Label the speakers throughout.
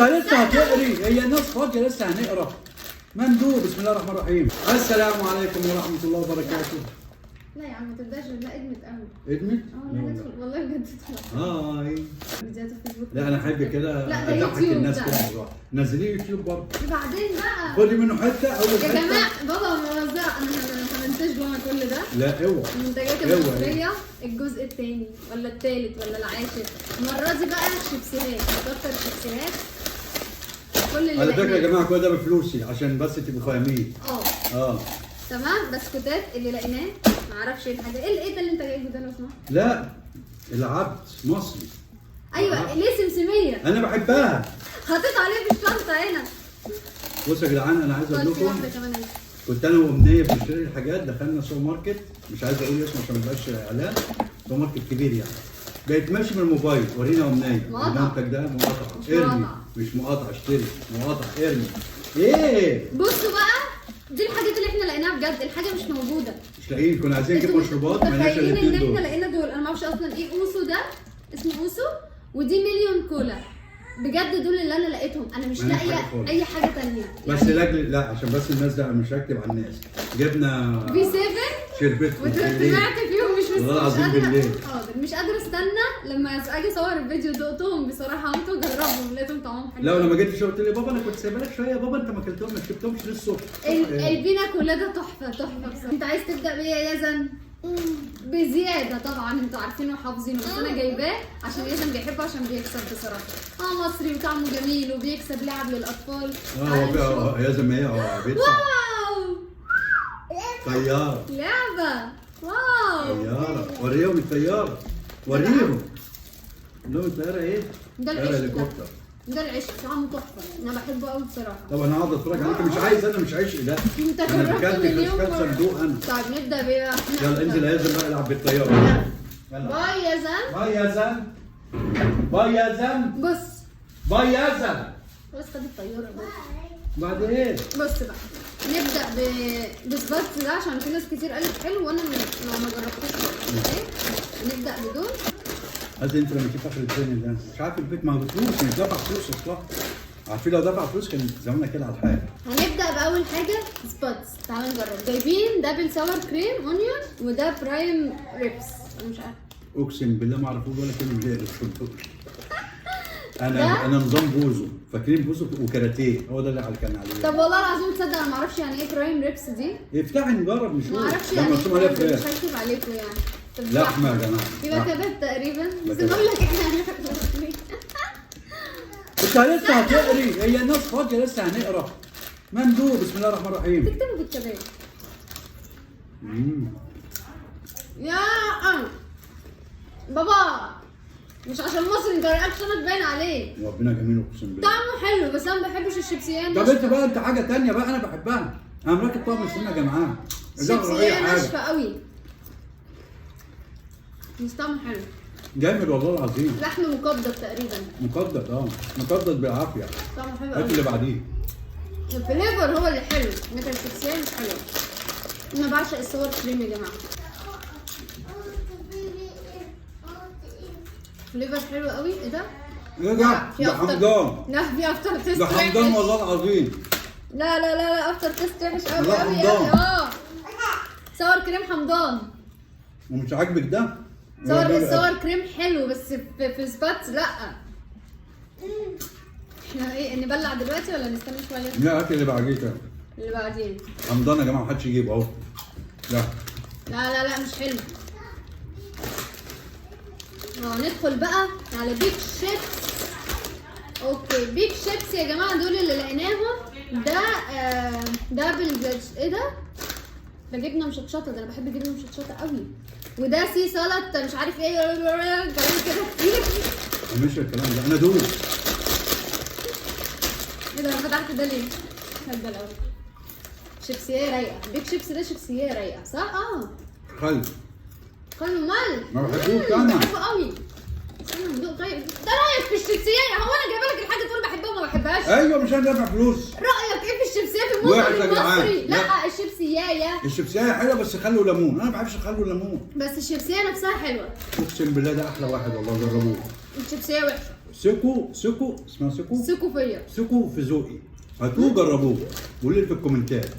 Speaker 1: لسه هتقري، هي الناس فاضيه لسه هنقرا. مندوب. بسم الله الرحمن الرحيم. السلام عليكم ورحمه الله وبركاته.
Speaker 2: لا يا عم ما تبداش، لا ادمت قوي.
Speaker 1: ادمت؟
Speaker 2: لا ندخل والله بجد.
Speaker 1: هاي.
Speaker 2: فيديوهات الفيسبوك.
Speaker 1: لا انا احب كده
Speaker 2: لا ده
Speaker 1: اضحك
Speaker 2: يوتيوب
Speaker 1: الناس
Speaker 2: ده.
Speaker 1: كده بالراحه. نزليه يوتيوب برضه.
Speaker 2: بعدين بقى
Speaker 1: خدي منه حته اول
Speaker 2: يا
Speaker 1: حته.
Speaker 2: جماعه بابا موزع، انا هننتج وانا كل ده.
Speaker 1: لا اوعى.
Speaker 2: المنتجات
Speaker 1: اوعى.
Speaker 2: المصريه الجزء الثاني ولا الثالث ولا العاشر. المره دي بقى شيبسيهات، نكتر شيبسيهات. كل اللي
Speaker 1: على فكره يا
Speaker 2: لقيناه.
Speaker 1: جماعه كل ده بفلوسي عشان بس تبقوا فاهمين. اه
Speaker 2: تمام. بسكوتات اللي لقيناه ما اعرفش ايه الحاجه، ايه ده اللي انت جايبه ده لو سمحت؟
Speaker 1: لا العبد مصري.
Speaker 2: ايوه ليه سمسميه؟
Speaker 1: انا بحبها.
Speaker 2: حطيت عليه في الشنطه هنا.
Speaker 1: بصوا يا جدعان انا عايز اقول
Speaker 2: طيب في
Speaker 1: لكم،
Speaker 2: واحده كمان اهي.
Speaker 1: كنت انا وامنيه بنشتري الحاجات، دخلنا سوبر ماركت، مش عايز اقول اسمه عشان ما يبقاش اعلان، سوبر ماركت كبير يعني. بقيت ماشي من الموبايل، ورينا امنيه
Speaker 2: مقاطعة.
Speaker 1: المنتج ده مقاطعه،
Speaker 2: مش
Speaker 1: ارمي.
Speaker 2: مقاطعة.
Speaker 1: مش مقاطعه، اشتري، مقاطعه، ارمي. ايه؟
Speaker 2: بصوا بقى دي الحاجات اللي احنا لقيناها بجد، الحاجه مش موجوده.
Speaker 1: مش لاقيين، كنا عايزين نجيب
Speaker 2: انتوا
Speaker 1: مشروبات ما لقيناش
Speaker 2: متخيلين
Speaker 1: الاثنين
Speaker 2: ان
Speaker 1: دول.
Speaker 2: احنا لقينا دول؟ انا ما اعرفش اصلا ايه اوسو ده، اسمه اوسو، ودي مليون كولا. بجد دول اللي انا لقيتهم، انا مش
Speaker 1: ماليش حاجة
Speaker 2: لاقيه
Speaker 1: خالص.
Speaker 2: اي حاجه ثانيه.
Speaker 1: بس لاجل لا عشان بس الناس ده مش هكتب على الناس. جبنا
Speaker 2: بي 7
Speaker 1: شربتكم
Speaker 2: وطمعت
Speaker 1: بالليل.
Speaker 2: فيهم،
Speaker 1: والله العظيم بالليل.
Speaker 2: حاضر مش قادره استنى لما اجي اصور الفيديو. دقتهم بصراحه، قمت اجربهم لقيتهم طعمهم حلو.
Speaker 1: لا ولما جيت الشغل قلت لي بابا انا كنت سايبها لك شويه يا بابا، انت ما اكلتهم ما شربتهمش ليه الصبح.
Speaker 2: البينا كلها ده تحفه تحفه بصراحه. انت عايز تبدا بيه يا يزن؟ بزياده طبعا، انتوا عارفينه وحافظينه، بس انا جايباه عشان يزن بيحبه، عشان بيكسب بصراحه. مصري وطعمه جميل وبيكسب لعب للاطفال.
Speaker 1: هو يا زلمه بيدفع.
Speaker 2: واو
Speaker 1: طياره.
Speaker 2: لعبه. واو
Speaker 1: طياره. وريهم الطياره. وريهم. لو الطياره ايه؟
Speaker 2: ده
Speaker 1: طياره
Speaker 2: العشق
Speaker 1: هليكوبتر.
Speaker 2: ده العشق، طعمه تحفه، انا بحبه قوي بصراحه.
Speaker 1: طب انا هقعد اتفرج عليك، مش عايز، انا مش عايش ده.
Speaker 2: انت
Speaker 1: انا
Speaker 2: جربت
Speaker 1: كلت
Speaker 2: مليون
Speaker 1: كلت
Speaker 2: مرة.
Speaker 1: صندوق انا.
Speaker 2: طيب نبدا بيه بقى.
Speaker 1: يلا انزل يا زلمه بقى العب بالطياره. يلا.
Speaker 2: باي يا زن.
Speaker 1: باي يا زلمه. باي يا زلمه.
Speaker 2: بص
Speaker 1: باي يا زلمه.
Speaker 2: بص خد الطياره بص.
Speaker 1: بعد ايه؟
Speaker 2: بص بقى نبدا بسبارت ده عشان في ناس كتير قالت حلو وانا ما جربتوش. اوكي نبدا بدول.
Speaker 1: قصد انت لما تجيب اخر الدنيا ده مش عارف البيت ما هو فلوس، مش دافع فلوس اصلا. عارفين لو دفع فلوس كان زماننا كده على الحال.
Speaker 2: هنبدا باول حاجه سبوتس. تعالوا نجرب. جايبين دبل ساور كريم اونيون وده برايم ريبس. انا مش عارفه
Speaker 1: اقسم بالله ما اعرفوش ولا كلمه اللي قلت. انا نظام بوزو، فاكرين بوزو وكاراتيه، هو ده اللي كان عليه.
Speaker 2: طب والله العظيم تصدق انا ما اعرفش يعني ايه برايم ريبس دي.
Speaker 1: افتحي نجرب نشوف.
Speaker 2: ما اعرفش
Speaker 1: لما
Speaker 2: يعني
Speaker 1: نشوف عليها
Speaker 2: مش
Speaker 1: فراخ.
Speaker 2: هكتب عليكم يعني. طب
Speaker 1: لحمه يا جماعه.
Speaker 2: يبقى
Speaker 1: لحمة.
Speaker 2: كباب تقريبا، بس
Speaker 1: كباب.
Speaker 2: بقول لك احنا
Speaker 1: انت لسه هتقري، هي الناس فاضيه لسه هنقرا. مندوب. بسم الله الرحمن الرحيم.
Speaker 2: تكتبوا بالكباب. يا بابا مش عشان مصري، انت رياكشنك باين عليه.
Speaker 1: ربنا جميل اقسم بالله.
Speaker 2: طعمه حلو بس انا ما بحبش الشيبسيات.
Speaker 1: طب انت بقى انت حاجه ثانيه بقى انا بحبها. انا مركب طقم السنه يا جماعه.
Speaker 2: الشيبسيات ناشفه قوي بس طعمه حلو.
Speaker 1: جامد والله العظيم.
Speaker 2: لحم مقدد تقريبا.
Speaker 1: مقدد مقدد بالعافيه.
Speaker 2: طعمه حلو
Speaker 1: هات
Speaker 2: قوي.
Speaker 1: اللي بعديه.
Speaker 2: الفليفر هو اللي حلو، لكن الشيبسيات مش حلوه. انا بعشق السور كريم يا جماعه. فليفر حلو قوي. ايه ده؟
Speaker 1: ايه ده؟ ده حمضان.
Speaker 2: لا في افتر تيست
Speaker 1: ده حمضان والله العظيم.
Speaker 2: لا افتر تيست وحش قوي
Speaker 1: لا،
Speaker 2: قوي
Speaker 1: حمضان.
Speaker 2: قوي. سور كريم حمضان.
Speaker 1: ومش عاجبك ده؟
Speaker 2: سور كريم حلو بس في سباتس لا. احنا ايه نبلع دلوقتي ولا نستنى شويه؟
Speaker 1: لا هات اللي بعديه كده.
Speaker 2: اللي بعدين.
Speaker 1: حمضان يا جماعه محدش يجيبه اهو. لا
Speaker 2: لا مش حلو. ندخل بقى على بيك شيبس. اوكي بيك شيبس يا جماعه دول اللي لقيناهم. ده ايه ده؟ ده جبنه مشطشطه، ده انا بحب الجبنه مشطشطه قوي. وده سي سلطه مش عارف ايه كلام كده كتير.
Speaker 1: مش الكلام ده انا دوب.
Speaker 2: ايه ده انا فتحت ده ليه؟ هبدا الاول. شيبسيه رايقه. بيك شيبس ده شيبسيه رايقه صح؟
Speaker 1: خل.
Speaker 2: خل وملح.
Speaker 1: ما بحبوش انا.
Speaker 2: بحبه قوي. استنى ندوق. طيب ده رايك في الشيبسيه؟ هو انا جايبه لك الحاجه تقول بحبها وما بحبهاش؟
Speaker 1: ايوه مش انا دافع فلوس.
Speaker 2: رايك ايه في الشيبسيات
Speaker 1: واحد
Speaker 2: المصري
Speaker 1: يا جدعان.
Speaker 2: المصري؟
Speaker 1: لا.
Speaker 2: لا الشيبسيايه.
Speaker 1: الشيبسيه حلوه بس خل وليمون، انا ما بحبش الخل والليمون.
Speaker 2: بس الشيبسيه نفسها حلوه.
Speaker 1: اقسم بالله ده احلى واحد والله، جربوه.
Speaker 2: الشيبسيه وحشه.
Speaker 1: سكو اسمها سكو.
Speaker 2: ثقوا فيا.
Speaker 1: سكو في ذوقي. هاتوه جربوه قولوا لي في الكومنتات.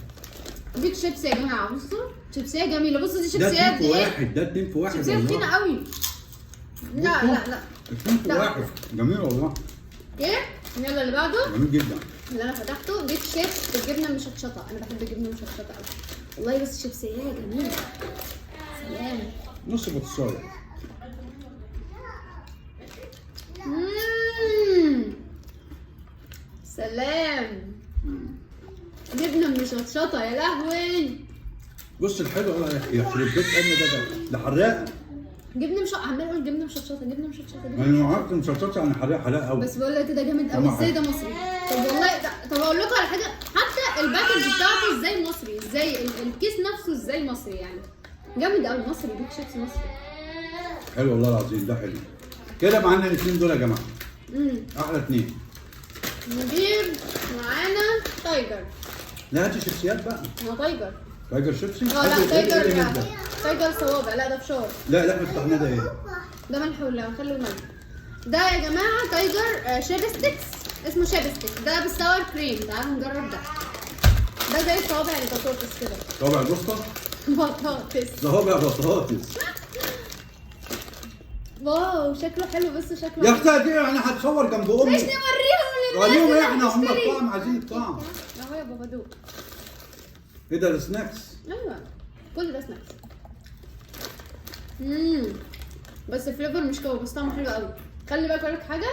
Speaker 2: بيك شيبسي يا جماعه، بصوا شيبسيه جميله. بصوا دي
Speaker 1: ده
Speaker 2: شيبسيات
Speaker 1: 2 في
Speaker 2: ايه؟
Speaker 1: 1 ده 2 في 1
Speaker 2: شيبسيه
Speaker 1: والله.
Speaker 2: تخينه قوي. لا لا لا
Speaker 1: 2 في
Speaker 2: لا.
Speaker 1: 1 جميل والله.
Speaker 2: ايه؟ يلا اللي بعده
Speaker 1: جميل جدا.
Speaker 2: اللي انا فتحته بيك شيبس بالجبنه المشطشطه. انا بحب الجبنه المشطشطه قوي والله. بس شيبسيه جميله. سلام.
Speaker 1: نص بطاطسايه.
Speaker 2: سلام. جبنه مشطشطه يا لهوي.
Speaker 1: بص الحلو يخرب بيت ده حراق.
Speaker 2: جبنه مش عمال اقول جبنه مشطشطه جبنه مشطشطه
Speaker 1: انا عارف المسلسلات يعني حراق قوي.
Speaker 2: بس بقول لك كده جامد قوي. ازاي ده مصري؟ طب والله طب اقول لكم على حاجه، حتى الباكج بتاعته ازاي مصري، ازاي الكيس نفسه ازاي مصري يعني. جامد قوي مصري. بيك شيبس مصري
Speaker 1: حلو والله العظيم ده حلو. كده معانا الاثنين دول يا جماعه. احلى اثنين.
Speaker 2: نجيب معانا تايجر.
Speaker 1: لا هاتي شيبسيات بقى.
Speaker 2: هو تايجر.
Speaker 1: تايجر شيبسي؟
Speaker 2: لا تايجر. تايجر صوابع. لا ده فشار.
Speaker 1: لا احنا فتحناه ده ايه؟
Speaker 2: ده ملح ولا خلوا ملح. ده يا جماعه تايجر شيبستكس. اسمه شيبستك. ده بالساور كريم. تعالوا نجرب ده. ده زي صوابع البطاطس كده.
Speaker 1: صوابع الوسطى؟
Speaker 2: بطاطس.
Speaker 1: صوابع بطاطس.
Speaker 2: واو شكله حلو. بس شكله
Speaker 1: يا اختي دي انا هتصور جنب امي.
Speaker 2: ليش نوريهم للناس؟
Speaker 1: وريهم
Speaker 2: اللي
Speaker 1: احنا هم
Speaker 2: بتشتري؟
Speaker 1: الطعم عايزين الطعم.
Speaker 2: اهو يا بابا دوق.
Speaker 1: ايه ده السناكس؟
Speaker 2: ايوه كل ده سناكس. بس الفليفر مش قوي بس طعمه حلو قوي. خلي بالك اقول لك حاجه،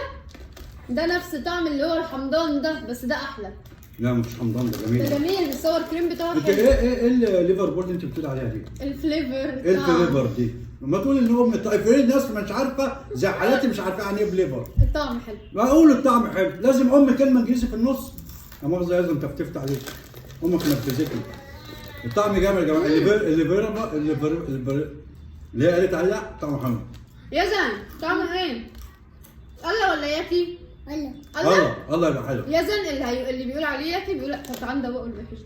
Speaker 2: ده نفس طعم اللي هو الحمضان ده بس ده احلى.
Speaker 1: لا مش حمضان ده جميل.
Speaker 2: ده جميل. الساور كريم بتاعه
Speaker 1: انت
Speaker 2: حلو.
Speaker 1: ايه الليفربول اللي انت بتقول عليها دي؟
Speaker 2: الفليفر.
Speaker 1: ايه الفليفر دي؟ لما تقول ان هم طيب الناس مش عارفه زي حالاتي مش عارفه يعني ايه فليفر.
Speaker 2: الطعم حلو.
Speaker 1: بقول الطعم حلو، لازم كلمه انجليزي في النص. يا مؤاخذه لازم انت بتفتح عليك. امك نرفزتني. الطعم جامد يا جماعه. اللي هي قالت عليها طعمه حلو.
Speaker 2: يزن طعمه ايه؟ الله ولا ياكي؟
Speaker 1: الله يبقى حلو.
Speaker 2: يزن اللي بيقول عليه ياكي بيقول كنت عنده بقى الوحش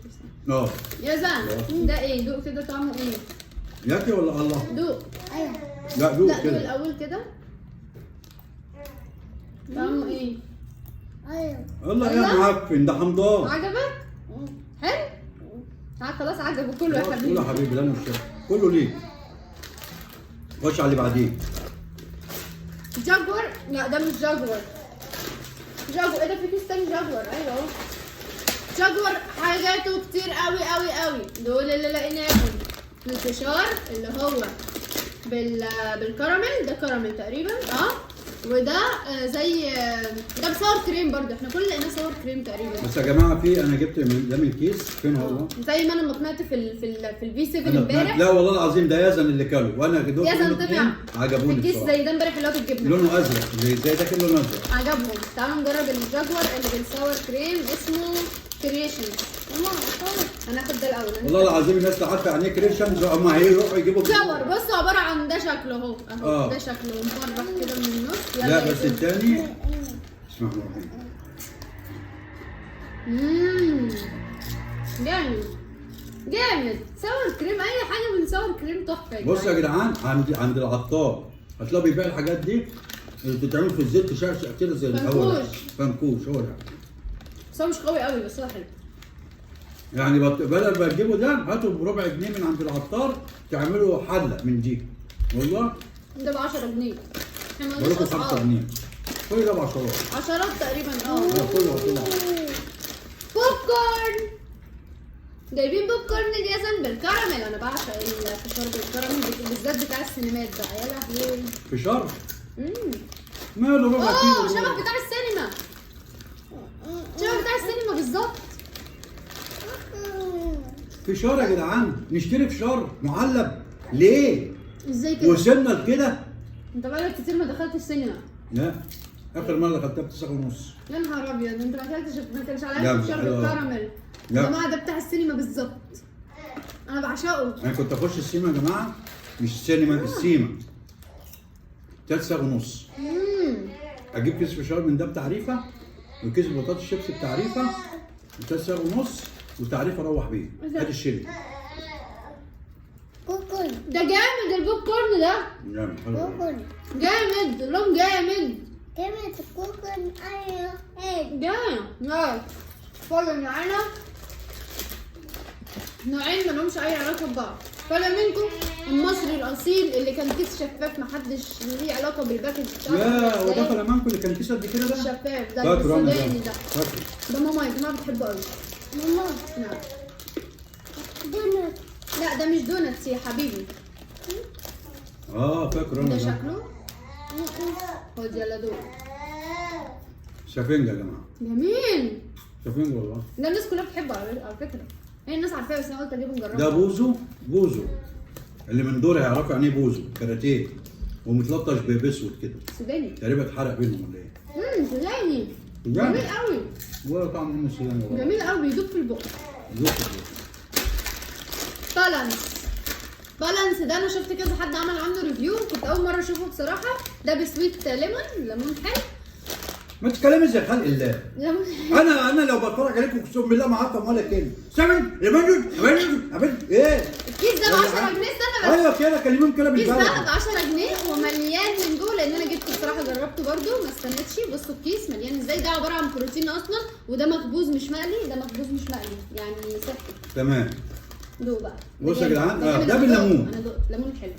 Speaker 2: ده. يزن ده ايه؟ دوق كده طعمه ايه؟
Speaker 1: ياكي ولا الله؟
Speaker 2: دوق.
Speaker 1: لا دوق
Speaker 2: لا
Speaker 1: كده.
Speaker 2: دوق الاول كده. طعمه ايه؟
Speaker 1: الله يا معفن ده حمضان.
Speaker 2: عجبك؟ حلو؟ خلاص عجبه كله يا حبيبي.
Speaker 1: كله يا حبيبي لا مش كله ليك. خش على اللي بعديه.
Speaker 2: جاكور. لا ده مش جاكور. ايه ده في كيس تاني جاكور. ايوه اهو. جاكور حاجاته كتير قوي قوي قوي. دول اللي لقيناهم. الفشار اللي هو بالكراميل. ده كراميل تقريبا وده زي ده بصور كريم برضه. احنا كل لقيناه صور كريم تقريبا.
Speaker 1: بس يا جماعه انا جبت ده من الكيس. فين هو؟
Speaker 2: زي ما انا ما طمعت في الفي 7 امبارح.
Speaker 1: لا والله العظيم ده يزن اللي كله وانا دوت.
Speaker 2: يزن طمع.
Speaker 1: عجبوني
Speaker 2: الكيس زي ده امبارح اللي هو بالجبنه.
Speaker 1: لونه ازرق زي ده كده لونه ازرق.
Speaker 2: عجبهم. تعالوا نجرب الجاكور اللي بالصور كريم اسمه كريشن. هناخد ده الاول.
Speaker 1: والله العظيم الناس اللي عارفه يعني ايه كريشنز هم هيروحوا يجيبوا
Speaker 2: جاكور. بصوا عباره عن ده شكله اهو. ده شكله مفرغ كده من النص.
Speaker 1: لا بس الثاني بسم الله الرحمن الرحيم.
Speaker 2: جامد. صور كريم. اي حاجه من صور كريم تحفه.
Speaker 1: بصوا يا جدعان عند العطار هتلاقوا بيبيع الحاجات دي اللي بتتعمل في الزيت تشرشق كده زي الاول. فنكوش هو ده.
Speaker 2: بس هو مش قوي قوي بس هو حلو.
Speaker 1: يعني بدل ما تجيبوا ده هاتوا بربع جنيه من عند العطار تعملوا حله من دي. والله
Speaker 2: ده ب 10 جنيه. احنا ما
Speaker 1: بقول لكم 5 جنيه. كل ده ب 10.
Speaker 2: 10 تقريبا.
Speaker 1: كله
Speaker 2: بوب كورن. جايبين بوب كورن جاهزا بالكراميل. انا بعشق الفشار بالكراميل بالذات بتاع السينمات بقى. يا لهوي.
Speaker 1: فشار؟ ماله ربع كيلو.
Speaker 2: شبه بتاع السينما. شبه بتاع السينما بالظبط.
Speaker 1: فشار يا جدعان. نشتري فشار معلب ليه؟
Speaker 2: ازاي كده؟
Speaker 1: وصلنا لكده؟
Speaker 2: انت بقالك كتير ما دخلتش السينما.
Speaker 1: لا اخر مره دخلتها ب9 ونص.
Speaker 2: يا نهار ابيض. انت ما اكلتش. ما كانش عليا فشار بالكراميل. يا جماعه ده بتاع السينما بالظبط. انا بعشقه.
Speaker 1: انا كنت اخش السينما يا جماعه. مش السينما السيما 3 ونص. اجيب كيس فشار من ده بتعريفه وكيس بطاطس شيبس بتعريفه 3 ونص وتعريفه اروح بيه. ادي الشيل.
Speaker 2: ده جامد البوب كورن ده.
Speaker 1: جامد حلو.
Speaker 2: جامد. لون جامد.
Speaker 3: كلمة الكوكن أيوه هيك.
Speaker 2: جاي نايس. فضل معانا نوعين مالهمش اي علاقه ببعض. فلا منكم المصري الاصيل اللي كان كيس شفاف محدش ليه علاقه بالباكج بتاعه.
Speaker 1: يا وده فلامانكو اللي كان كيس قد كده ده؟
Speaker 2: شفاف ده
Speaker 1: فاكره انا
Speaker 2: السوداني ده.
Speaker 1: فاكره.
Speaker 2: ده ماما يا جماعه بتحبه قوي.
Speaker 3: ماما
Speaker 2: نعم.
Speaker 3: دونت.
Speaker 2: لا ده مش دونتس يا حبيبي.
Speaker 1: فاكره انا
Speaker 2: ده
Speaker 1: ده.
Speaker 2: شكله خد يلا دول.
Speaker 1: شافينجا يا جماعه.
Speaker 2: جميل.
Speaker 1: شافينجا والله.
Speaker 2: ده الناس كلها بتحبه على فكره. هي الناس عارفاه بس انا قلت اجيبه نجربه.
Speaker 1: ده بوزو اللي من دول هيعرفوا يعني ايه بوزو كاراتيه ومتلطش باسود كده.
Speaker 2: سوداني.
Speaker 1: تقريبا اتحرق بينهم ولا ايه؟
Speaker 2: سوداني.
Speaker 1: سوداني.
Speaker 2: جميل قوي.
Speaker 1: ولا طعم منه السوداني والله.
Speaker 2: جميل قوي بيدوب في البق.
Speaker 1: زوق.
Speaker 2: بالانس ده انا شفت كذا حد عمل عنده ريفيو، كنت اول مره اشوفه بصراحه. ده بسويت ليمون حلو.
Speaker 1: ما تتكلمي زي خلق الله.
Speaker 2: ليمون
Speaker 1: انا لو بتفرج عليكم اقسم بالله ما هفهم ولا كلمه. سامع؟ ايه؟
Speaker 2: الكيس ده ب 10 جنيه. استنى بس.
Speaker 1: ايوه كده كلميهم كده
Speaker 2: الكيس
Speaker 1: بالبلد.
Speaker 2: ده ب 10 جنيه ومليان من جوه، لان انا جبته بصراحه جربته برده ما استنيتش. بصوا الكيس مليان ازاي. ده عباره عن بروتين اصلا، وده مخبوز مش مقلي. ده مخبوز مش مقلي يعني صحي.
Speaker 1: تمام.
Speaker 2: دوق بقى.
Speaker 1: بصوا يا جدعان،
Speaker 2: جامد.
Speaker 1: ده بالليمون.
Speaker 2: انا دقت ليمون حلو.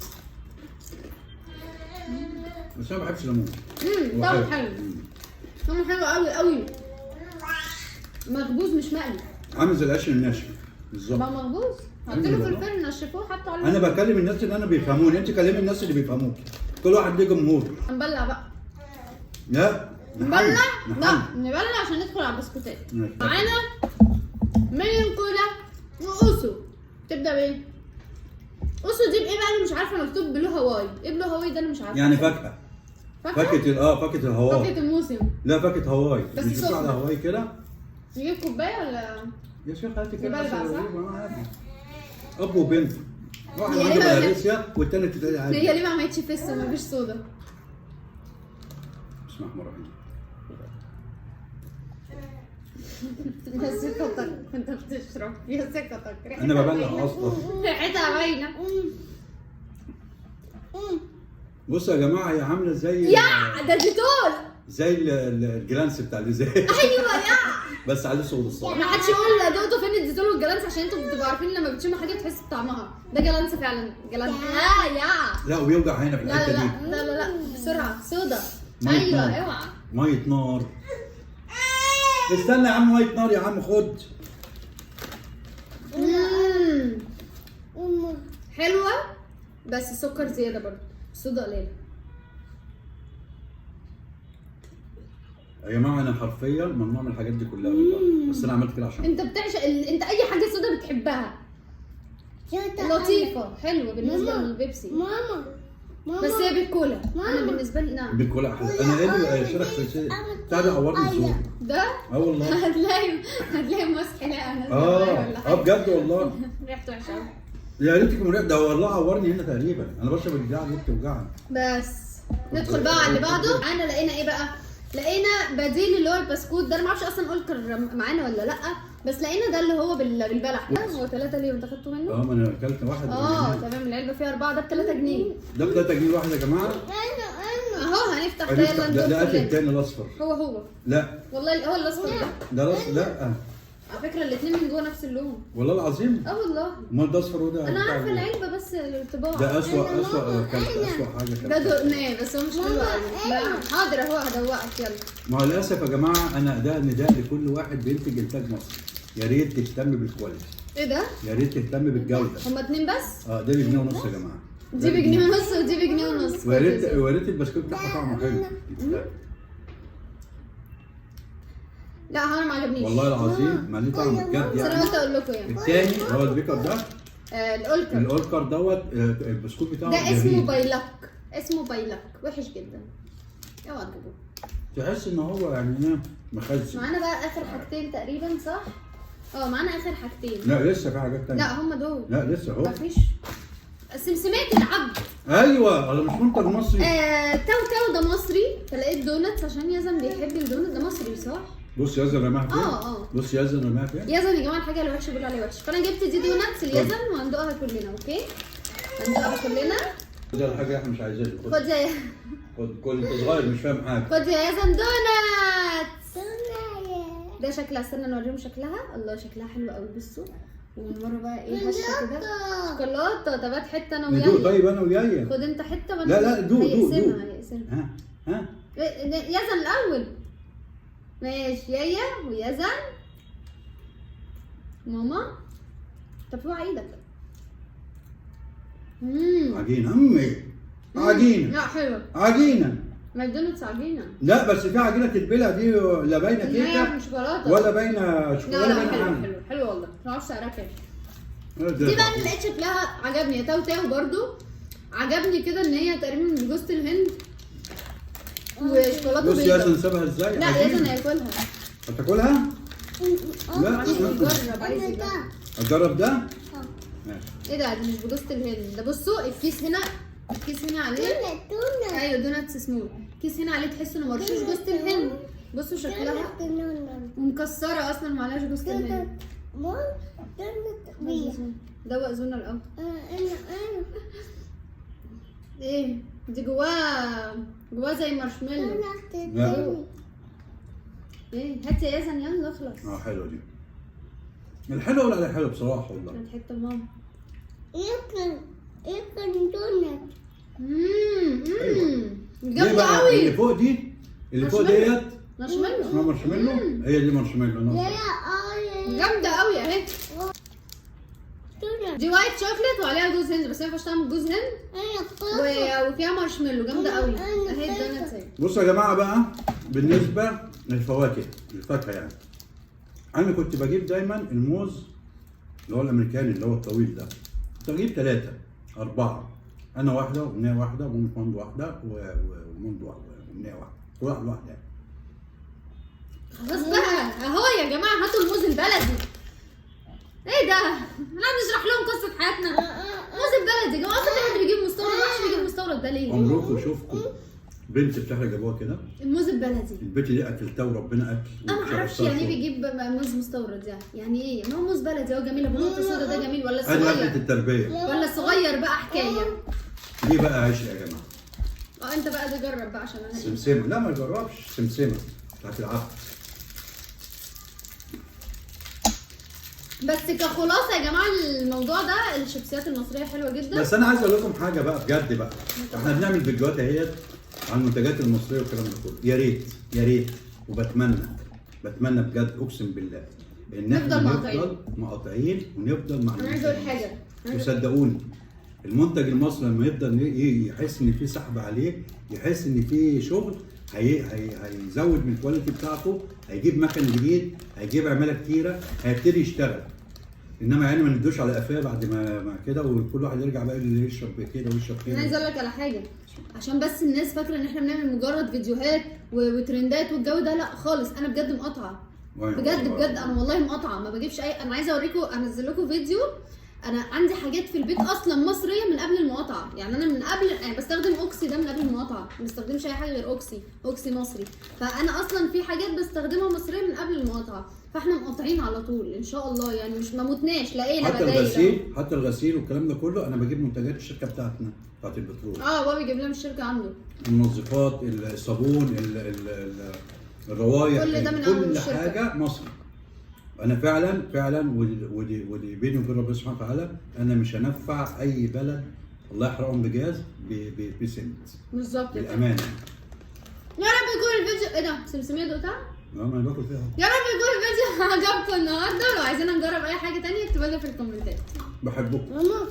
Speaker 1: بس انا ما بحبش الليمون.
Speaker 2: طعمه حلو. طعمه حلو قوي قوي. مخبوز مش مقلي.
Speaker 1: عامل زي القش الناشف بالظبط.
Speaker 2: بقى مخبوز. حطيله في الفرن نشفوه حطوا عليه.
Speaker 1: انا بكلم الناس اللي انا بيفهموني، انت كلمي الناس اللي بيفهموك. كل واحد ليه جمهور.
Speaker 2: هنبلع بقى.
Speaker 1: لا
Speaker 2: نبلع؟ لا
Speaker 1: نحن.
Speaker 2: نبلع عشان ندخل على البسكوتات.
Speaker 1: ماشي.
Speaker 2: معانا مليون كولا وأوسو. تبدأ بإيه؟ أوسو دي بإيه بقى؟ أنا مش عارفة. مكتوب بلو هواي. إيه بلو هواي ده؟ أنا مش عارفة.
Speaker 1: يعني فاكهه. فاكهه فاكهه الهواي.
Speaker 2: فاكهة الموسم.
Speaker 1: لا فاكهه هواي.
Speaker 2: بس
Speaker 1: مش بتطلع
Speaker 2: سخنة.
Speaker 1: هواي كده.
Speaker 2: نجيب كوباية ولا؟
Speaker 1: يا شيخ هاتي كده.
Speaker 2: يبلبع،
Speaker 1: عشان
Speaker 2: صح؟
Speaker 1: يبقى عادي. اب وبنت. واحد
Speaker 2: هي
Speaker 1: عنده
Speaker 2: ليه ما-
Speaker 1: بلاريسيا والتاني بتتقلي عادي.
Speaker 2: هي ليه ما عملتش فيس مفيش صودا؟
Speaker 1: بسم الله الرحمن الرحيم.
Speaker 2: يا ثقتك كنت بتشرب. يا ثقتك. ريحتها
Speaker 1: انا ببلع
Speaker 2: باينة.
Speaker 1: اصلا.
Speaker 2: ريحتها باينة.
Speaker 1: بصوا يا جماعه هي عامله زي
Speaker 2: يا ده ديتول.
Speaker 1: زي الجلانس بتاع الازاز.
Speaker 2: ايوه يا
Speaker 1: بس عليه صودا الصراحه.
Speaker 2: ما حدش يقول دقته فين الديتول والجلانس، عشان انتوا بتبقوا عارفين لما بتشموا حاجه تحس بطعمها. ده جلانس فعلا. جلانس. يا
Speaker 1: لا ويوجع هنا في
Speaker 2: لا لا
Speaker 1: الحته دي.
Speaker 2: لا لا لا بسرعه. صودا.
Speaker 1: مية
Speaker 2: ايوه
Speaker 1: نار.
Speaker 2: اوعى.
Speaker 1: ميه نار. استنى يا عم، ميه نار يا عم خد.
Speaker 2: حلوه بس السكر زياده برضه. الصودا قليله.
Speaker 1: يا جماعه انا حرفيا ممنوع من الحاجات دي كلها والله، بس انا عملت كده عشان
Speaker 2: انت بتعشق انت اي حاجه صودا بتحبها. لطيفه حلوه بالنسبه للبيبسي.
Speaker 3: ماما
Speaker 2: بس هي بالكولا. انا
Speaker 3: ماما.
Speaker 2: بالنسبه لي نعم.
Speaker 1: بالكولا احلى. انا قالي شرح في بتاع ده عورني الزور.
Speaker 2: ده
Speaker 1: والله.
Speaker 2: هتلاقي مسح لا انا
Speaker 1: بجد والله.
Speaker 2: ريحته وحشه قوي.
Speaker 1: يا ريتك مريض ده والله عورني هنا تقريبا. انا بشرب البتاع دي بتوجعني.
Speaker 2: بس ندخل بقى على اللي بعده. معانا لقينا ايه بقى؟ لقينا بديل اللي هو البسكوت ده. انا ما اعرفش اصلا اولكر معانا ولا لا، بس لقينا ده اللي هو بالبلح. هو 3 ليه وانت خدته منه؟
Speaker 1: ما انا اكلت واحد.
Speaker 2: تمام. العلبه فيها 4. ده ب 3 جنيه.
Speaker 1: ده ب 3 جنيه واحد يا جماعه.
Speaker 2: اهو هنفتح ده. يلا
Speaker 1: ده
Speaker 2: ندوق
Speaker 1: اكل
Speaker 2: كلنا.
Speaker 1: التاني الاصفر.
Speaker 2: هو
Speaker 1: لا
Speaker 2: والله هو الاصفر ده.
Speaker 1: لا
Speaker 2: على فكره الاثنين من جوه نفس اللون.
Speaker 1: والله العظيم.
Speaker 2: والله
Speaker 1: امال ده اصفر وده
Speaker 2: انا
Speaker 1: بتاع
Speaker 2: عارفه
Speaker 1: إيه؟
Speaker 2: العلبه بس الطباعه.
Speaker 1: ده اسوأ كلت اسوأ حاجه
Speaker 2: ده
Speaker 1: كلت.
Speaker 2: دقناه بس هو مش حلو قوي. حاضر اهو هدوقك يلا.
Speaker 1: ما هو للاسف يا جماعه انا ده نداء لكل واحد بينتج انتاج مصري. يا ريت تهتم بالكواليتي.
Speaker 2: ايه ده؟
Speaker 1: يا ريت تهتم بالجوده.
Speaker 2: هما 2 بس؟
Speaker 1: ده بجنيه ونص يا جماعه.
Speaker 2: دي بجنيه ونص ودي بجنيه ونص.
Speaker 1: ويا ريت البسكوت بتاعها طعمه حلو.
Speaker 2: لا هو انا ما عجبنيش.
Speaker 1: والله العظيم ما ليه طعم بجد
Speaker 2: بس انا
Speaker 1: يعني.
Speaker 2: قلت اقول لكم يعني.
Speaker 1: الثاني هو البيكر ده.
Speaker 2: الاولكر
Speaker 1: الاولكر دوت البسكوت بتاعه
Speaker 2: ده اسمه
Speaker 1: جميل.
Speaker 2: بايلك. اسمه بايلك وحش جدا. اوعى تجيبوه.
Speaker 1: تحس ان هو يعني ايه مخزن.
Speaker 2: معانا بقى اخر حاجتين تقريبا صح؟ معانا اخر حاجتين.
Speaker 1: لا لسه في حاجات تانية.
Speaker 2: لا هم دول.
Speaker 1: لا لسه اهو.
Speaker 2: مفيش. سمسمات العبد.
Speaker 1: ايوه انا مش منتج مصري.
Speaker 2: تاو ده مصري. فلقيت دونتس عشان يزن بيحب الدونت. ده مصري صح؟
Speaker 1: بص يزن رماها فين؟
Speaker 2: اه.
Speaker 1: بص يزن رماها فين؟
Speaker 2: يزن يا جماعه الحاجه اللي وحشه بيقولوا عليها وحشه. فانا جبت دي دونتس اليزن وهندوقها كلنا. اوكي؟ هندوقها كلنا.
Speaker 1: ده الحاجه احنا مش عايزينها.
Speaker 2: خد
Speaker 1: خد كل انت صغير مش فاهم حاجه.
Speaker 2: خد يا يزن دونات.
Speaker 3: دونات.
Speaker 2: ده شكلها، استنى نوريهم شكلها. الله شكلها حلو قوي، بصوا. ومن مره بقى ايه هشه كده شوكولاته. طب هات حته انا
Speaker 1: ندوق
Speaker 2: ويايا.
Speaker 1: طيب انا ويايا.
Speaker 2: خد انت حته وانا.
Speaker 1: لا لا دوق دوق
Speaker 2: هيقسمها
Speaker 1: دوق.
Speaker 2: هيقسمها.
Speaker 1: ها
Speaker 2: يزن الاول. ماشي يايا ويزن. ماما طب اوعى ايدك.
Speaker 1: عجينه امي عجينه
Speaker 2: لا حلوه.
Speaker 1: عجينه.
Speaker 2: ماكدونالدز عجينه.
Speaker 1: لا بس في عجينه تتبلع دي لا باينه
Speaker 2: هي
Speaker 1: كيكه
Speaker 2: شوكولاته
Speaker 1: ولا باينه
Speaker 2: لا
Speaker 1: شوكولاته
Speaker 2: لا
Speaker 1: ولا
Speaker 2: حلو
Speaker 1: باينه
Speaker 2: حلو حلو والله. ما اعرفش سعرها كام.
Speaker 1: حاجه.
Speaker 2: دي بقى اللي لقيت شكلها عجبني. يا تاو تاو برضو عجبني كده ان هي تقريبا من جوز الهند وشوكولاته
Speaker 1: بص
Speaker 2: بيضاء.
Speaker 1: يزن سابها ازاي؟
Speaker 2: لا
Speaker 1: عجينة.
Speaker 2: يزن هياكلها.
Speaker 1: هتاكلها؟ لا
Speaker 2: عايز يجرب عايز يجرب.
Speaker 1: هتجرب ده؟ ماشي.
Speaker 2: ايه ده؟ دي مش بجوز الهند ده. بصوا الكيس هنا، الكيس هنا عليه
Speaker 3: دونات.
Speaker 2: ايوه دوناتس سمول. الكيس هنا عليه تحس انه مرشوش جوز الهند. بصوا شكلها ومكسره اصلا معلهاش جوز الهند. دوق زونا الاول. ايه دي جواه زي مارشميلو.
Speaker 1: لا.
Speaker 2: ايه هات يا يزن يلا اخلص.
Speaker 1: حلوه دي. الحلوه ولا على حلوه بصراحه والله.
Speaker 2: هات حته ماما.
Speaker 3: يمكن دونات.
Speaker 1: ليه
Speaker 2: جامده
Speaker 1: بقى؟
Speaker 2: قوي.
Speaker 1: اللي فوق دي اللي فوق
Speaker 2: مارشميلو.
Speaker 1: ديت
Speaker 2: مارشميلو
Speaker 1: اسمها مارشميلو. هي دي مارشميلو
Speaker 3: يا
Speaker 1: انا
Speaker 2: جامده قوي اهي.
Speaker 3: دونات.
Speaker 2: دي وايت شوكليت وعليها جوز هند، بس ما ينفعش تعمل جوز هند وفيها مارشميلو جامده قوي. اهي الدونات اهي.
Speaker 1: بصوا يا جماعه بقى بالنسبه للفواكه الفاكهه يعني انا كنت بجيب دايما الموز اللي هو الامريكاني اللي هو الطويل ده. كنت بجيب 3 4 انا واحده وامنيه واحده ومند واحده ومند واحده وامنيه واحده كل واحد واحده يعني.
Speaker 2: خلاص بقى اهو يا جماعه هاتوا الموز البلدي. ايه ده؟ احنا بنشرح لهم قصه حياتنا. موز البلدي يا جماعه. اصلا احنا بنجيب مستورد، ما حدش بيجيب مستورد ده ليه؟
Speaker 1: عمركم شفتوا بنت بتحرق جابوها كده؟
Speaker 2: الموز البلدي
Speaker 1: البنت دي اكلتها وربنا اكل.
Speaker 2: انا ما اعرفش يعني ايه بيجيب موز مستورد يعني ايه؟ ما هو موز بلدي هو جميل. ابو نقطه سودا ده جميل ولا
Speaker 1: ادي اكله
Speaker 2: الصغير؟
Speaker 1: التربيه.
Speaker 2: ولا الصغير بقى حكايه.
Speaker 1: دي بقى عيش يا جماعه.
Speaker 2: انت بقى ده جرب بقى عشان انا
Speaker 1: سمسمه. لا ما جربش سمسمه بتاعت العقل.
Speaker 2: بس كخلاصه يا جماعه الموضوع ده الشيبسيات المصريه حلوه جدا.
Speaker 1: بس انا عايز اقول لكم حاجه بقى بجد بقى. احنا بنعمل فيديوهات اهيت عن المنتجات المصريه والكلام ده كله. يا ريت يا ريت وبتمنى بجد اقسم بالله ان احنا نفضل مقاطعين ونفضل مع
Speaker 2: انا عايز اقول حاجه.
Speaker 1: وصدقوني المنتج المصري لما يفضل يحس ان في سحب عليه، يحس ان في شغل، هيزود من الكواليتي بتاعته، هيجيب مكن جديد، هيجيب عماله كتيره، هيبتدي يشتغل. انما يعني ما ندوش على قفاه بعد ما كده وكل واحد يرجع بقى اللي يشرب كده ويشرب كده.
Speaker 2: انا عايز اقول لك على حاجه عشان بس الناس فاكره ان احنا بنعمل مجرد فيديوهات وترندات والجو ده. لا خالص، انا بجد مقاطعه بجد انا والله مقاطعه. ما بجيبش اي. انا عايزه اوريكم انزل لكم فيديو. انا عندي حاجات في البيت اصلا مصريه من قبل المقاطعه. يعني انا من قبل يعني بستخدم اوكسي ده من قبل المقاطعه. ما بستخدمش اي حاجه غير اوكسي مصري. فانا اصلا في حاجات بستخدمها مصريه من قبل المقاطعه. فاحنا مقاطعين على طول ان شاء الله. يعني مش ما متناش لقينا بدايل.
Speaker 1: حتى الغسيل والكلام ده كله انا بجيب منتجات الشركه بتاعتنا بتاعت البترول.
Speaker 2: بابا بيجيب لنا من الشركه عنده
Speaker 1: المنظفات، الصابون، الروايح،
Speaker 2: كل ده من اول
Speaker 1: كل
Speaker 2: الشركه.
Speaker 1: حاجه مصري. انا فعلا ودي بيني وبين ربنا سبحانه وتعالى انا مش هنفع اي بلد الله يحرقهم بجاز بسنت.
Speaker 2: بالظبط
Speaker 1: بالامانه.
Speaker 2: يا رب يكون الفيديو. ايه ده؟ سمسميه دقتها؟
Speaker 1: لا ما انا باكل فيها.
Speaker 2: يا رب يكون الفيديو عجبكم النهارده. لو عايزين نجرب اي حاجه تانية اكتبوا لنا في الكومنتات.
Speaker 1: بحبكم.
Speaker 3: ماما